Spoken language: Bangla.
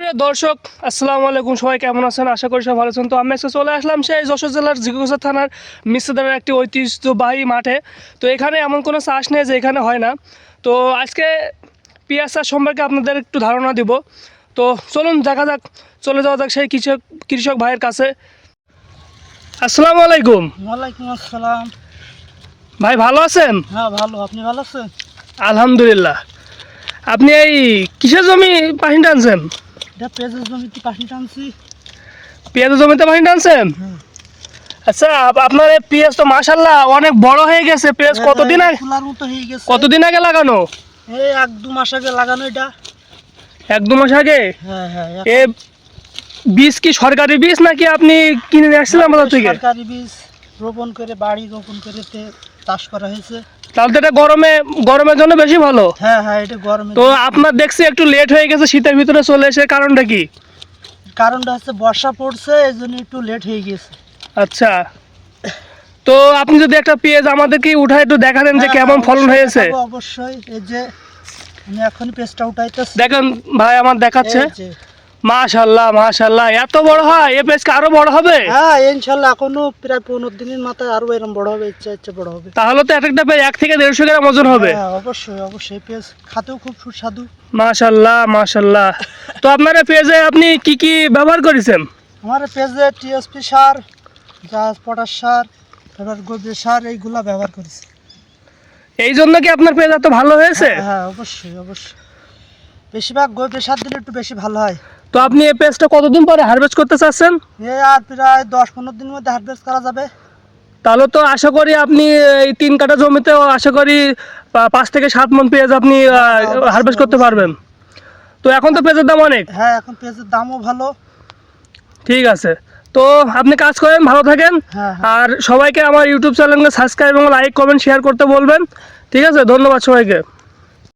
সুপ্রিয় দর্শক, আসসালামু আলাইকুম। সবাই কেমন আছেন? আশা করি সবাই ভালো আছেন। তো আমি আজকে চলে আসলাম সেই যশোর জেলার জিগুরগাছা থানার মিশ্রদারের একটি ঐতিহ্যবাহী মাঠে। তো এখানে এমন কোনো চাষ নেই যে এখানে হয় না। তো আজকে পেঁয়াজ চাষ সম্পর্কে আপনাদের একটু ধারণা দিব। তো চলুন দেখা যাক, চলে যাওয়া যাক সেই কৃষক ভাইয়ের কাছে। আসসালামু আলাইকুম। ওয়ালাইকুম আসসালাম। ভাই ভালো আছেন? হ্যাঁ ভালো, আপনি ভালো আছেন? আলহামদুলিল্লাহ। আপনি এই কিসের জমি পানি টানছেন? এটা পেঁয়াজের জমিতে পাখি টানছি। পেঁয়াজের জমিতে পানি টানছেন? হ্যাঁ। আচ্ছা, আপনার এই পেঁয়াজ তো মাশাআল্লাহ অনেক বড় হয়ে গেছে। পেঁয়াজ কতদিন আগে খোলার মতো হয়ে গেছে। কতদিন আগে লাগানো? এই 1-2 মাস আগে লাগানো এটা। 1-2 মাস আগে? হ্যাঁ হ্যাঁ। এ বীজ কি সরকারি বীজ নাকি আপনি কিনে নিয়ে আসছিলেন বাজার থেকে? সরকারি বীজ রোপণ করে, বাড়ি রোপণ করে চাষ করা হয়েছে। তাহলে তো এটা গরমের জন্য বেশি ভালো। হ্যাঁ হ্যাঁ, এটা গরমে। তো আপনার দেখছি একটু লেট হয়ে গেছে শীতের ভিতরে চলে এসে, কারণটা কি? কারণটা হচ্ছে বর্ষা পড়ছে, এই জন্য একটু লেট হয়ে গেছে। আচ্ছা, তো আপনি যদি একটা পেঁয়াজ আমাদেরকে উঠায় একটু দেখাতেন যে কেমন ফলন হয়েছে। অবশ্যই। এই যে আমি এখন পেঁয়াজটা উঠাইতেছি, দেখেন ভাই, আমার দেখাচ্ছে। এই যে। মাশাআল্লাহ মাশাআল্লাহ, এত বড় হয়? এই পেঁয়াজ কি আরো বড় হবে? হ্যাঁ ইনশাল্লাহ, এখনো প্রায় 15 দিনের মাথায় আরো এরকম বড় হবে, ইচ্ছা বড় হবে। তাহলে তো একটা পেঁয়াজ 1 থেকে 150 গ্রাম ওজন হবে। হ্যাঁ অবশ্যই অবশ্যই, পেঁয়াজ খাতেও খুব সুস্বাদু। মাশাআল্লাহ মাশাআল্লাহ। তো আপনার এই পেঁয়াজে আপনি কি কি ব্যবহার করেছেন? আমার পেঁয়াজে টিএসপি সার, পটাশ সার, তারপর গোবর সার, এইগুলা ব্যবহার করেছি। এই জন্য কি আপনার পেঁয়াজ এত ভালো হয়েছে? হ্যাঁ অবশ্যই অবশ্যই, বেশিরভাগ গোবর সার দিলে একটু বেশি ভালো হয়। তো আপনি এই পেঁয়াজটা কতদিন পরে হারভেস্ট করতে চাচ্ছেন? আর প্রায় 10-15 দিনের মধ্যে হারভেস্ট করা যাবে। তাহলে তো আশা করি আপনি এই 3 কাঠা জমিতেও আশা করি 5 থেকে 7 মণ পেঁয়াজ আপনি হারভেস্ট করতে পারবেন। তো এখন তো পেঁয়াজের দাম অনেক। হ্যাঁ, এখন পেঁয়াজের দামও ভালো। ঠিক আছে, তো আপনি কাজ করেন, ভালো থাকেন। হ্যাঁ। আর সবাইকে আমার ইউটিউব চ্যানেলকে সাবস্ক্রাইব এবং লাইক কমেন্ট শেয়ার করতে বলবেন। ঠিক আছে, ধন্যবাদ সবাইকে।